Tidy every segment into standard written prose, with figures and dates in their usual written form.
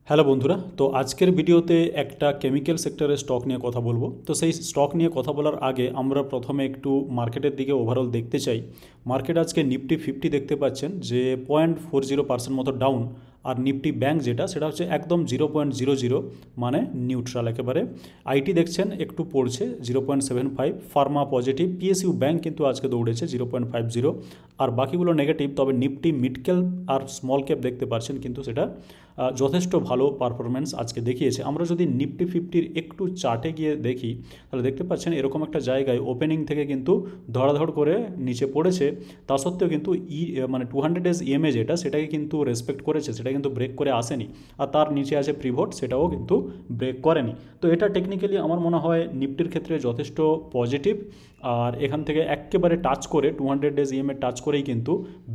Hello বন্ধুরা, তো আজকের ভিডিওতে একটা কেমিক্যাল সেক্টরের স্টক নিয়ে কথা বলবো। তো সেই স্টক নিয়ে কথা বলার আগে আমরা প্রথমে একটু মার্কেটের দিকে ওভারঅল দেখতে চাই। মার্কেট আজকে নিফটি 50 দেখতে পাচ্ছেন যে 0.40% মতো ডাউন, আর নিফটি ব্যাংক যেটা সেটা হচ্ছে একদম 0.00, মানে নিউট্রাল একেবারে। আইটি দেখছেন একটু পড়ছে 0.75, ফার্মা পজিটিভ, পিএসইউ ব্যাংক কিন্তু আজকে দৌড়েছে 0.50, আর বাকিগুলো নেগেটিভ। তবে নিফটি মিড ক্যাপ আর স্মল ক্যাপ দেখতে পাচ্ছেন কিন্তু সেটা যথেষ্ট ভালো পারফরমেন্স আজকে দেখিয়েছে। আমরা যদি নিফটি 50-র একটু চার্টে গিয়ে দেখি তাহলে দেখতে পাচ্ছেন এরকম একটা জায়গায় ওপেনিং থেকে কিন্তু ধড়াধড় করে নিচে পড়েছে। তা সত্ত্বেও কিন্তু মানে 200 ডেজ ইএমএ যেটা সেটাকে কিন্তু রেসপেক্ট করেছে, সেটা কিন্তু ব্রেক করে আসেনি। আর তার নিচে আছে প্রিভোট, সেটাও কিন্তু ব্রেক করেনি। তো এটা টেকনিক্যালি আমার মনে হয় নিফটির ক্ষেত্রে যথেষ্ট পজিটিভ। আর এখান থেকে একেবারে টাচ করে 200 ডেজ ইএমএ টাচ করেই কিন্তু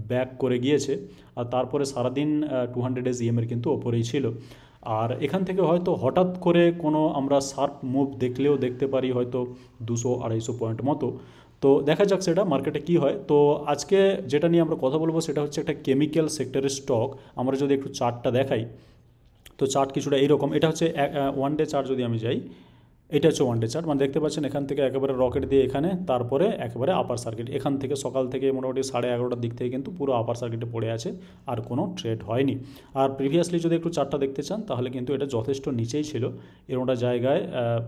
ব্যাক করে গিয়েছে। আর তারপরে সারাদিন 200 ডেজ ইএমের কিন্তু ওপরেই ছিল। আর এখান থেকে হয়তো হঠাৎ করে কোনো আমরা শার্প মুভ দেখলেও দেখতে পারি, হয়তো 200-250 পয়েন্ট মতো। তো দেখা যাক সেটা মার্কেটে কি হয়। তো আজকে যেটা নিয়ে আমরা কথা বলবো সেটা হচ্ছে একটা কেমিক্যাল সেক্টরের স্টক। আমরা যদি একটু চার্টটা দেখাই, তো চার্ট কিছুটা এইরকম। এটা হচ্ছে ওয়ান ডে চার্ট। যদি আমি যাই, এটা হচ্ছে ওয়ান ডে চার্ট। মানে দেখতে পাচ্ছেন এখান থেকে একেবারে রকেট দিয়ে এখানে, তারপরে একেবারে আপার সার্কিট। এখান থেকে সকাল থেকে মোটামুটি 11:30টার দিক থেকে কিন্তু পুরো আপার সার্কিটে পড়ে আছে, আর কোনো ট্রেড হয়নি। আর প্রিভিয়াসলি যদি একটু চার্টটা দেখতে চান তাহলে কিন্তু এটা যথেষ্ট নিচেই ছিল। এরকমটা জায়গায়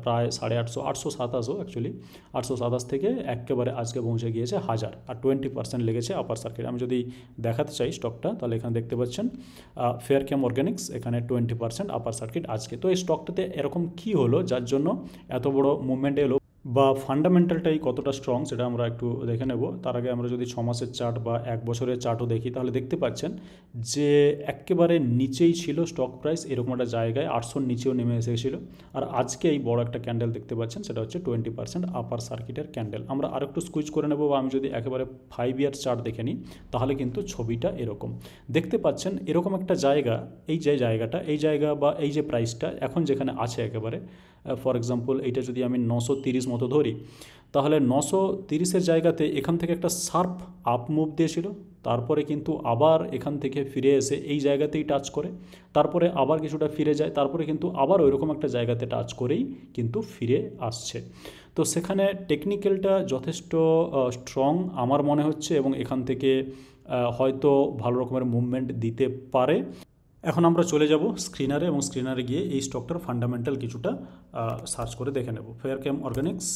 প্রায় 850, 827 অ্যাকচুয়ালি, 827 থেকে একেবারে আজকে পৌঁছে গিয়েছে 1000, আর 20% লেগেছে আপার সার্কিট। আমি যদি দেখাতে চাই স্টকটা তাহলে এখানে দেখতে পাচ্ছেন ফেয়ারকেম অর্গানিক্স, এখানে 20% আপার সার্কিট আজকে। তো এই স্টকটাতে এরকম কি হলো যার জন্য এত বড় মুভমেন্ট এলো, বা ফান্ডামেন্টালটাই কতটা স্ট্রং সেটা আমরা একটু দেখে নেব। তার আগে আমরা যদি 6 মাসের চার্ট বা 1 বছরের চার্টও দেখি তাহলে দেখতে পাচ্ছেন যে একেবারে নিচেই ছিল স্টক প্রাইস, এরকম একটা জায়গায় 800-র নিচেও নেমে এসেছিল। আর আজকে এই বড় একটা ক্যান্ডেল দেখতে পাচ্ছেন, সেটা হচ্ছে 20% আপার সার্কিটের ক্যান্ডেল। আমরা আর একটু স্কুইচ করে নেব, বা আমি যদি একেবারে 5 ইয়ার চার্ট দেখে নিই তাহলে কিন্তু ছবিটা এরকম দেখতে পাচ্ছেন। এরকম একটা জায়গা, এই যে জায়গাটা, এই জায়গা বা এই যে প্রাইসটা এখন যেখানে আছে একেবারে, ফর এক্সাম্পল এইটা যদি আমি 930 মতো ধরি, তাহলে 930-এর জায়গাতে এখান থেকে একটা শার্প আপ মুভ দিয়েছিল। তারপরে কিন্তু আবার এখান থেকে ফিরে এসে এই জায়গাতেই টাচ করে, তারপরে আবার কিছুটা ফিরে যায়, তারপরে কিন্তু আবার ওইরকম একটা জায়গাতে টাচ করেই কিন্তু ফিরে আসছে। তো সেখানে টেকনিক্যালটা যথেষ্ট স্ট্রং আমার মনে হচ্ছে, এবং এখান থেকে হয়তো ভালো রকমের মুভমেন্ট দিতে পারে। এখন আমরা চলে যাব স্ক্রিনারে, এবং স্ক্রিনারে গিয়ে এই স্টকটার ফান্ডামেন্টাল কিছুটা সার্চ করে দেখে নেব। ফেয়ারকেম অর্গানিক্স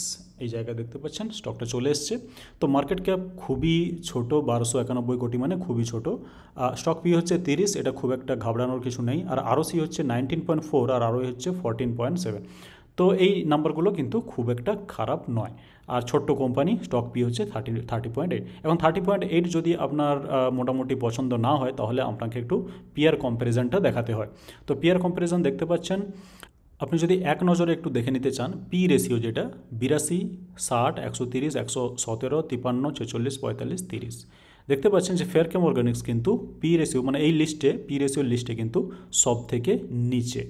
এই জায়গায় দেখতে পাচ্ছেন স্টকটা চলে এসছে। তো মার্কেট ক্যাপ খুবই ছোট, 1291 কোটি, মানে খুবই ছোট। স্টক পি হচ্ছে 30, এটা খুব একটা ঘাবড়ানোর কিছু নেই। আর আরওসি হচ্ছে 19.4, আর আরওই হচ্ছে 14.7। তো এই নাম্বারগুলো কিন্তু খুব একটা খারাপ নয়। আর ছোট্ট কোম্পানি, স্টক পি হচ্ছে 30.8। এবং 30.8 যদি আপনার মোটামুটি পছন্দ না হয় তাহলে আপনাকে একটু পিয়ার কম্প্যারিজনটা দেখাতে হয়। তো পিয়ার কম্প্যারিজন দেখতে পাচ্ছেন, আপনি যদি এক নজরে একটু দেখে নিতে চান, পি রেশিও যেটা 82, 60, 130, 117, 53, 46, 45, 30, দেখতে পাচ্ছেন যে ফেয়ারকেম অর্গানিক্স কিন্তু পি রেশিও, মানে এই লিস্টে পি রেশিওর লিস্টে কিন্তু সব থেকে নিচে,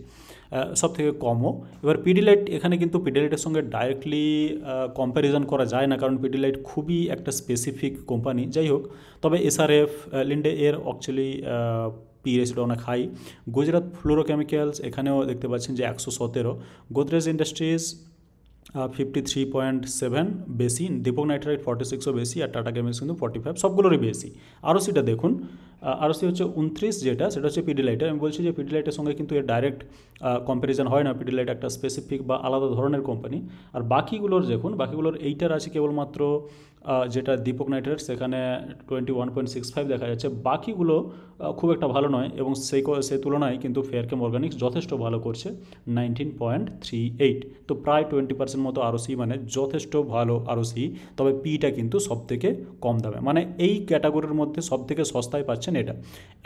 সব থেকে কমও। এবার পিডিলাইট, এখানে কিন্তু পিডিলাইটের সঙ্গে ডাইরেক্টলি কম্প্যারিজন করা যায় না, কারণ পিডিলাইট খুবই একটা স্পেসিফিক কোম্পানি। যাই হোক, তবে এসআরএফ, লিন্ডে এর অ্যাকচুয়ালি পি রেশিওটা অনেক হাই। গুজরাট ফ্লোরোকেমিক্যালস, এখানেও দেখতে পাচ্ছেন যে 117। গোদরেজ ইন্ডাস্ট্রিজ 53.7 বেশি, দীপক নাইট্রাইট 46ও বেশি, আর টাটা কেমিক্স কিন্তু 45, সবগুলোরই বেশি। আরওসিটা দেখুন, আরওসি হচ্ছে 29, যেটা সেটা হচ্ছে পিডিলাইটের। আমি বলছি যে পিডিলাইটের সঙ্গে কিন্তু এর ডাইরেক্ট কম্প্যারিজন হয় না, পিডিলাইট একটা স্পেসিফিক বা আলাদা ধরনের কোম্পানি। আর বাকিগুলোর দেখুন, বাকিগুলোর এইটার আছে কেবলমাত্র যেটা দীপক নাইট্রাইট, সেখানে 21.65 দেখা যাচ্ছে। বাকিগুলো খুব একটা ভালো নয়, এবং সেই তুলনায় কিন্তু ফেয়ারকেম অর্গানিক্স যথেষ্ট ভালো করছে, 19.38। তো প্রায় 20% মতো আরওসি, মানে যথেষ্ট ভালো আরওসি। তবে পিটা কিন্তু সবথেকে কম দামে, মানে এই ক্যাটাগরির মধ্যে সবথেকে সস্তায় পাচ্ছেন এটা।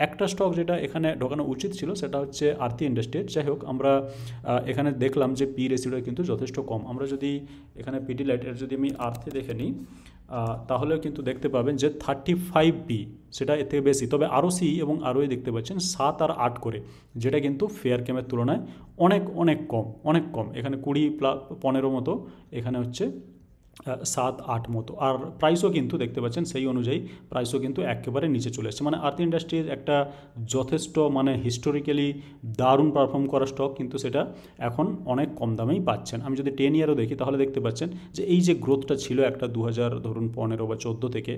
একটা স্টক যেটা এখানে ঢোকানো উচিত ছিল সেটা হচ্ছে আরতি ইন্ডাস্ট্রিজ। যাই হোক, আমরা এখানে দেখলাম যে পি রেশিওটা কিন্তু যথেষ্ট কম। আমরা যদি এখানে পিডিলাইটের যদি আমি আরতি দেখে নিই তাহলেও কিন্তু দেখতে পাবেন যে 35 সেটা এর থেকে বেশি। তবে আরওসি এবং আরওই দেখতে পাচ্ছেন 7 আর 8 করে, যেটা কিন্তু ফেয়ার কেমের তুলনায় অনেক অনেক কম, অনেক কম। এখানে 20+15 মতো এখানে হচ্ছে 7-8 মতো। আর প্রাইসও কিন্তু দেখতে পাচ্ছেন সেই অনুযায়ী প্রাইসও কিন্তু একেবারে নিচে চলে এসেছে। মানে আরতি ইন্ডাস্ট্রিজ একটা যথেষ্ট মানে হিস্টোরিক্যালি দারুণ পারফর্ম করা স্টক, কিন্তু সেটা এখন অনেক কম দামেই পাচ্ছেন। আমি যদি 10 ইয়ারও দেখি তাহলে দেখতে পাচ্ছেন যে এই যে গ্রোথটা ছিল একটা 2015 বা 14 থেকে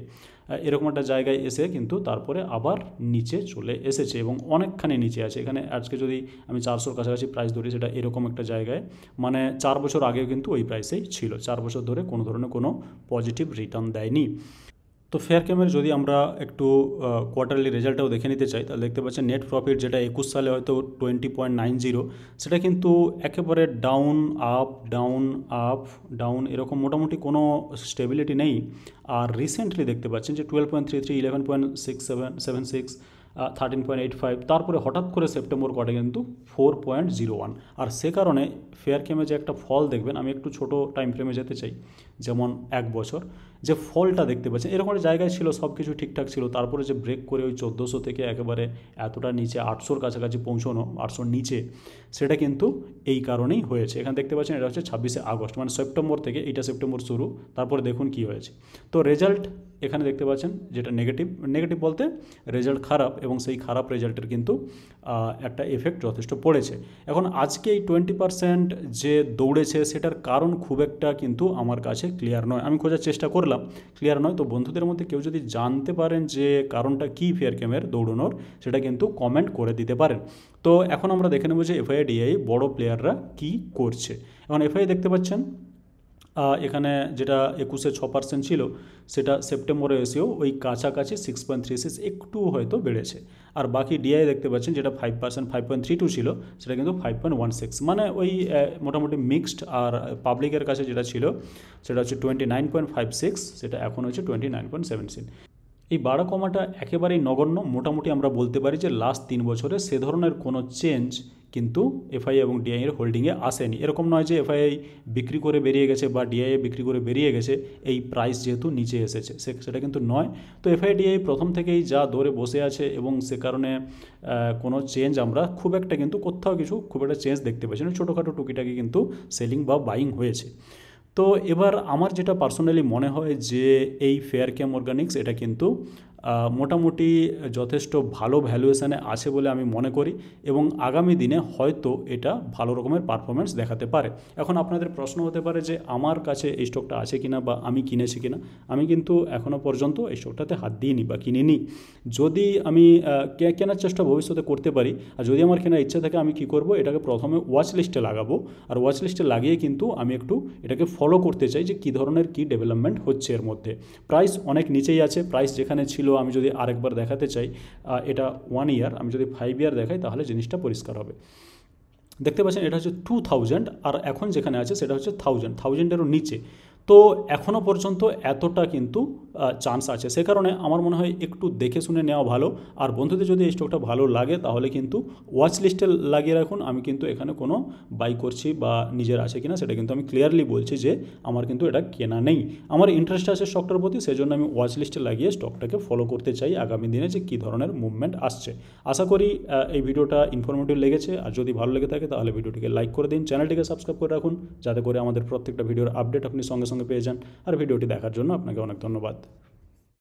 এরকম একটা জায়গায় এসে কিন্তু তারপরে আবার নিচে চলে এসেছে এবং অনেকখানি নিচে আছে। এখানে আজকে যদি আমি 400-র কাছাকাছি প্রাইস ধরি, সেটা এরকম একটা জায়গায়, মানে 4 বছর আগেও কিন্তু ওই প্রাইসেই ছিল। 4 বছর ধরে কোনো ধরনের কোনো পজিটিভ রিটার্ন দেয়নি। তো ফেয়ারক্যামের যদি আমরা একটু কোয়ার্টারলি রেজাল্টটাও দেখে নিতে চাই, তাহলে দেখতে পাচ্ছেন নেট প্রফিট যেটা 21 সালে হয়তো 20.90, সেটা কিন্তু একেবারে down up down up down, এরকম মোটামুটি কোনো স্টেবিলিটি নেই। আর রিসেন্টলি দেখতে পাচ্ছেন যে 12.33, 11.6776, 13.85, তারপরে হঠাৎ করে সেপ্টেম্বর কোয়ার্টারে কিন্তু 4.01। আর সে কারণে ফেয়ারক্যামে যে একটা ফল দেখবেন, আমি একটু ছোটো টাইম ফ্রেমে যেতে চাই, যেমন 1 বছর, যে ফলটা দেখতে পাচ্ছেন এরকম একটা জায়গায় ছিল, সব কিছু ঠিকঠাক ছিল, তারপরে যে ব্রেক করে ওই 1400 থেকে একেবারে এতটা নিচে 800-র কাছাকাছি পৌঁছানো, 800-র নিচে, সেটা কিন্তু এই কারণেই হয়েছে। এখানে দেখতে পাচ্ছেন এটা হচ্ছে 26শে আগস্ট, মানে সেপ্টেম্বর থেকে, এইটা সেপ্টেম্বর শুরু, তারপরে দেখুন কি হয়েছে। তো রেজাল্ট এখানে দেখতে পাচ্ছেন যেটা নেগেটিভ বলতে রেজাল্ট খারাপ, এবং সেই খারাপ রেজাল্টের কিন্তু একটা এফেক্ট যথেষ্ট পড়েছে। এখন আজকে এই 20% যে দৌড়েছে সেটার কারণ খুব একটা কিন্তু আমার কাছে ক্লিয়ার নয়। আমি খোঁজার চেষ্টা করলাম, ক্লিয়ার নয়। তো বন্ধুদের মধ্যে কেউ যদি জানতে পারেন যে কারণটা কী ফেয়ারক্যামের দৌড়ানোর, সেটা কিন্তু কমেন্ট করে দিতে পারেন। তো এখন আমরা দেখে নেব যে এফআইডিআই বড় প্লেয়াররা কী করছে। এখন এফআই দেখতে পাচ্ছেন এখানে যেটা 21-এ 6% ছিল, সেটা সেপ্টেম্বরে এসেও ওই কাছাকাছি 6.36 একটু হয়তো বেড়েছে। আর বাকি ডিআই দেখতে পাচ্ছেন যেটা 5%, 5.32 ছিল, সেটা কিন্তু 5.16, মানে ওই মোটামুটি মিক্সড। আর পাবলিকের কাছে যেটা ছিল সেটা হচ্ছে 29.56, সেটা এখন হচ্ছে 29.17। এই বাড়া কমাটা একেবারেই নগণ্য। মোটামুটি আমরা বলতে পারি যে লাস্ট 3 বছরে সে ধরনের কোনো চেঞ্জ কিন্তু এফআই এবং ডিআই এর হোল্ডিংয়ে আসেনি। এরকম নয় যে এফআই বিক্রি করে বেরিয়ে গেছে বা ডিআই বিক্রি করে বেরিয়ে গেছে এই প্রাইস যেহেতু নিচে এসেছে, সেটা কিন্তু নয়। তো এফআই ডিআই প্রথম থেকেই যা দৌড়ে বসে আছে, এবং সে কারণে কোনো চেঞ্জ আমরা খুব একটা কিন্তু কোথাও কিছু খুব একটা চেঞ্জ দেখতে পাচ্ছি না। ছোটোখাটো টুকিটাকি কিন্তু সেলিং বা বাইং হয়েছে। তো এবার আমার যেটা পার্সোনালি মনে হয় যে এই ফেয়ারক্যাম অর্গানিক্স এটা কিন্তু মোটামুটি যথেষ্ট ভালো ভ্যালুয়েশানে আছে বলে আমি মনে করি, এবং আগামী দিনে হয়তো এটা ভালো রকমের পারফরমেন্স দেখাতে পারে। এখন আপনাদের প্রশ্ন হতে পারে যে আমার কাছে এই স্টকটা আছে কিনা বা আমি কিনেছি কিনা। আমি কিন্তু এখনও পর্যন্ত এই স্টকটাতে হাত দিইনি বা কিনিনি। যদি আমি কেনার চেষ্টা ভবিষ্যতে করতে পারি, আর যদি আমার কেনার ইচ্ছা থাকে, আমি কী করব, এটাকে প্রথমে ওয়াচ লিস্টে লাগাবো। আর ওয়াচ লিস্টে লাগিয়ে কিন্তু আমি একটু এটাকে ফলো করতে চাই যে কী ধরনের কী ডেভেলপমেন্ট হচ্ছে এর মধ্যে। প্রাইস অনেক নিচেই আছে। প্রাইস যেখানে ছিল, আমি যদি আরেকবার দেখাতে চাই, এটা 1 ইয়ার, আমি যদি 5 ইয়ার দেখাই তাহলে জিনিসটা পরিষ্কার হবে। দেখতে পাচ্ছেন এটা হচ্ছে 2000, আর এখন যেখানে আছে সেটা হচ্ছে 1000-এরও নিচে। তো এখনও পর্যন্ত এতটা কিন্তু চান্স আছে। সে কারণে আমার মনে হয় একটু দেখে শুনে নেওয়া ভালো। আর বন্ধুদের যদি এই স্টকটা ভালো লাগে তাহলে কিন্তু ওয়াচ লিস্টে লাগিয়ে রাখুন। আমি কিন্তু এখানে কোনো বাই করছি বা নিজের আছে কিনা সেটা কিন্তু আমি ক্লিয়ারলি বলছি যে আমার কিন্তু এটা কেনা নেই। আমার ইন্টারেস্ট আছে স্টকটার প্রতি, সেজন্য আমি ওয়াচ লিস্টে লাগিয়ে স্টকটাকে ফলো করতে চাই আগামী দিনে যে কী ধরনের মুভমেন্ট আসছে। আশা করি এই ভিডিওটা ইনফরমেটিভ লেগেছে। আর যদি ভালো লেগে থাকে তাহলে ভিডিওটিকে লাইক করে দিন, চ্যানেলটিকে সাবস্ক্রাইব করে রাখুন, যাতে করে আমাদের প্রত্যেকটা ভিডিওর আপডেট আপনি সঙ্গে সঙ্গে পেয়ে যান। আর ভিডিওটি দেখার জন্য আপনাকে অনেক ধন্যবাদ।